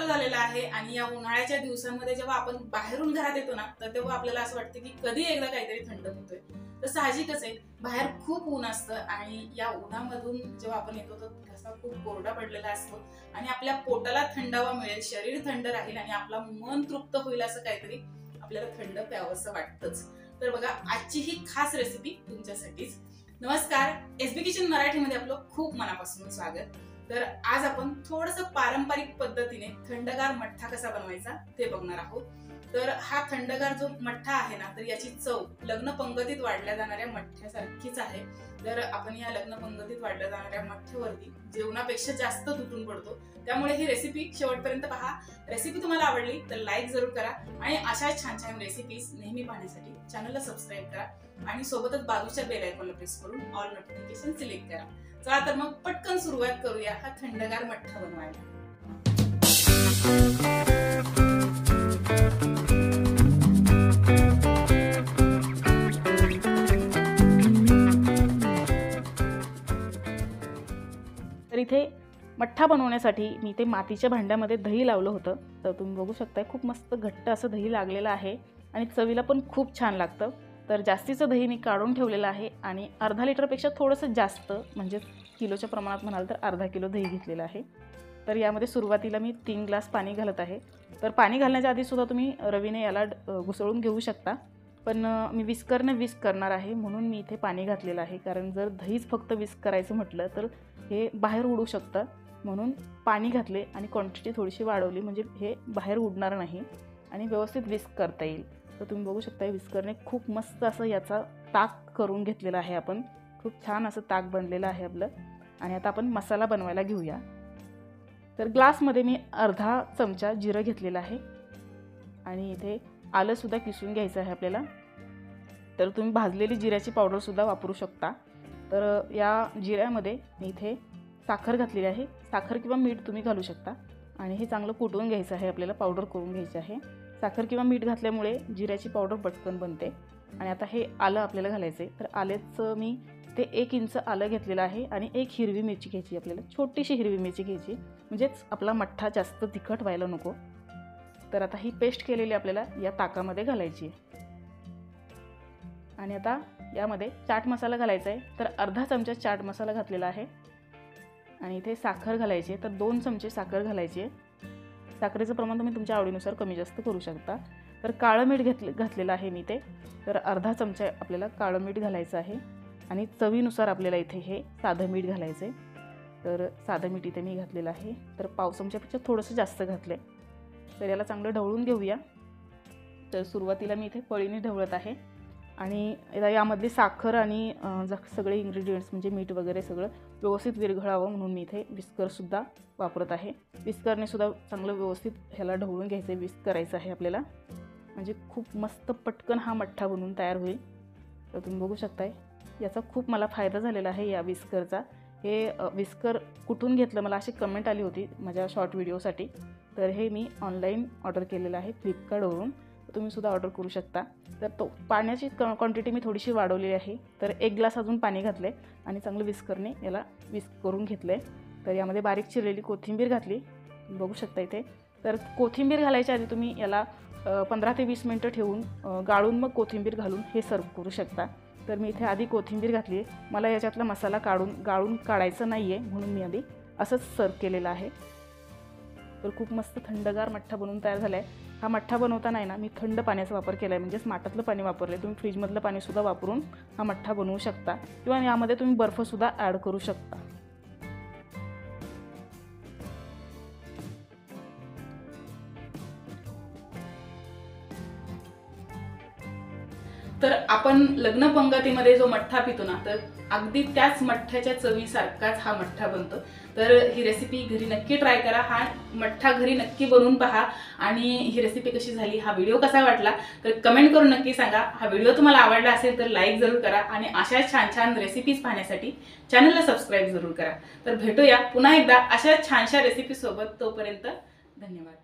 झालेला आहे आणि या उन्हाळ्याच्या दिवसांमध्ये जेव्हा आपण बाहेरून घरात येतो ना, तर तेव्हा आपल्याला असं वाटतं की कधी एकदा काहीतरी थंड होतोय. तर साहजिकच आहे, बाहेर खूप ऊन असतं आणि या उन्हामधून जेव्हा आपण येतो तर घसा खूप कोरडा पडलेला असतो आणि आपल्या पोटाला थंडावा मिळेल, शरीर थंड राहील आणि आपला मन तृप्त होईल असं काहीतरी आपल्याला थंड प्यावंसं वाटतंच. तर बघा, आजची ही खास रेसिपी तुमच्यासाठीच. नमस्कार, एसबी किचन मराठीमध्ये आपलं खूप मनापासून स्वागत. तर आज आपण थोडंसं पारंपरिक पद्धतीने थंडगार मठ्ठा कसा बनवायचा ते बघणार आहोत. तर हा थंडगार जो मठ्ठा आहे ना, तर याची चव लग्न पंगतीत वाढल्या जाणाऱ्या मठ्ठ्यासारखीच आहे. तर आपण या लग्न पंगतीत वाढल्या जाणाऱ्या मठ्ठ्यावरती जेवणापेक्षा जास्त तुटून पडतो. त्यामुळे ही रेसिपी शेवटपर्यंत पहा. रेसिपी तुम्हाला आवडली तर लाईक जरूर करा आणि अशा छान छान रेसिपीज नेहमी पाहण्यासाठी चॅनलला सबस्क्राईब करा आणि सोबतच बाजूच्या बेल आयकॉनला प्रेस करून ऑल नोटिफिकेशन सिलेक्ट करा. चला तर मग पटकन सुरुवात करूया हा थंडगार मठ्ठा बनवायला. तर इथे मठ्ठा बनवण्यासाठी मी इथे मातीच्या भांड्यामध्ये दही लावलं होतं. तर तुम्ही बघू शकताय, खूप मस्त घट्ट असं दही लागलेलं आहे आणि चवीला पण खूप छान लागतं. तर जास्तीचं दही मी काढून ठेवलेलं आहे आणि अर्धा लिटरपेक्षा थोडंसं जास्त, म्हणजे किलोच्या प्रमाणात म्हणाल तर अर्धा किलो दही घेतलेलं आहे. तर यामध्ये सुरुवातीला मी 3 ग्लास पाणी घालत आहे. तर पाणी घालण्याच्या आधीसुद्धा तुम्ही रवीने याला घुसळून घेऊ शकता, पण मी विस्करने विस्क करणार आहे म्हणून मी इथे पाणी घातलेलं आहे. कारण जर दहीच फक्त विस्क करायचं म्हटलं तर हे बाहेर उडू शकतं, म्हणून पाणी घातले आणि क्वांटिटी थोडीशी वाढवली, म्हणजे हे बाहेर उडणार नाही आणि व्यवस्थित विस्क करता येईल. तर तुम्ही बघू शकता, विस्करने खूप मस्त असं याचा ताक करून घेतलेला आहे आपण. खूप छान असं ताक बनलेलं आहे आपलं. आणि आता आपण मसाला बनवायला घेऊया. तर ग्लासमध्ये मी अर्धा चमचा जिरं घेतलेलं आहे आणि इथे आलंसुद्धा किसून घ्यायचं आहे आपल्याला. तर तुम्ही भाजलेली जिऱ्याची पावडरसुद्धा वापरू शकता. तर या जिऱ्यामध्ये मी इथे साखर घातलेली आहे. साखर किंवा मीठ तुम्ही घालू शकता आणि हे चांगलं कुटून घ्यायचं आहे आपल्याला, पावडर करून घ्यायची आहे. साखर किंवा मीठ घातल्यामुळे जिऱ्याची पावडर पटकन बनते. आणि आता हे आलं आपल्याला घालायचं आहे. तर आल्याचं मी ते 1 इंच आलं घेतलेलं आहे आणि 1 हिरवी मिरची घ्यायची आपल्याला, छोटीशी हिरवी मिरची घ्यायची, म्हणजेच आपला मठ्ठा जास्त तिखट व्हायला नको. तर आता ही पेस्ट केलेली आपल्याला या ताकामध्ये घालायची आहे. आणि आता यामध्ये चाट मसाला घालायचा आहे. तर अर्धा चमचा चाट मसाला घातलेला आहे आणि इथे साखर घालायची आहे. तर 2 चमचे साखर घालायची आहे. साखरेचं प्रमाण तुम्ही तुमच्या आवडीनुसार कमी जास्त करू शकता. तर काळं मीठ घातलेलं आहे मी ते. तर अर्धा चमचा आपल्याला काळं मीठ घालायचं आहे आणि चवीनुसार आपल्याला इथे हे साधं मीठ घालायचं आहे. तर साधं मीठ इथे मी घातलेलं आहे. तर पाव चमच्यापेक्षा थोडंसं जास्त घातलं आहे. तर याला चांगलं ढवळून घेऊया. तर सुरुवातीला मी इथे पळीने ढवळत आहे आणि यामधली साखर आणि सगळे इन्ग्रेडियंट्स म्हणजे मीठ वगैरे सगळं व्यवस्थित विरघळावं म्हणून मी इथे विस्करसुद्धा वापरत आहे. विस्करने सुद्धा चांगलं व्यवस्थित ह्याला ढवळून घ्यायचं आहे, विस्क करायचं आहे आपल्याला, म्हणजे खूप मस्त पटकन हा मठ्ठा बनवून तयार होईल. तर तुम्ही बघू शकताय, याचा खूप मला फायदा झालेला आहे या विस्करचा. हे विस्कर कुठून घेतलं, मला अशी कमेंट आली होती माझ्या शॉर्ट व्हिडिओसाठी. तर हे मी ऑनलाईन ऑर्डर केलेलं आहे फ्लिपकार्टवरून. तुम्ही सुद्धा ऑर्डर करू शकता. तर तो पाण्याची क्वांटिटी मी थोडीशी वाढवली आहे. तर 1 ग्लास अजून पाणी घातले आणि चांगलं विस्करने याला विस्क करून घेतले. तर यामध्ये बारीक चिरलेली कोथिंबीर घातली, बघू शकता इथे. तर कोथिंबीर घालायच्या आधी तुम्ही याला 15 ते 20 मिनटं ठेवून गाळून मग कोथिंबीर घालून हे सर्व करू शकता. तर मी इथे आधी कोथिंबीर घातली आहे. मला याच्यातला मसाला गाळून काढायचं नाही आहे म्हणून मी आधी असंच सर्व केलेलं आहे. तर खूप मस्त थंडगार मठ्ठा बनवून तयार झाला आहे. हा मठ्ठा बनवताना आहे ना, मी थंड पाण्याचा वापर केला आहे, म्हणजेच माठातलं पाणी वापरलं आहे. तुम्ही फ्रीजमधलं पाणीसुद्धा वापरून हा मठ्ठा बनवू शकता किंवा यामध्ये तुम्ही बर्फसुद्धा ॲड करू शकता. तर आपण लग्न पंगतीमध्ये जो मठ्ठा पितो ना, तर अगदी त्याच मठ्ठ्याच्या चवीसारखाच हा मठ्ठा बनतो. तर ही रेसिपी घरी नक्की ट्राय करा. हा मठ्ठा घरी नक्की बनवून पहा आणि ही रेसिपी कशी झाली, हा व्हिडिओ कसा वाटला तर कमेंट करून नक्की सांगा. हा व्हिडिओ तुम्हाला आवडला असेल तर लाईक जरूर करा आणि अशा छान छान रेसिपीज पाहण्यासाठी चॅनलला सबस्क्राईब जरूर करा. तर भेटूया पुन्हा एकदा अशा छानशा रेसिपी सोबत. तोपर्यंत धन्यवाद.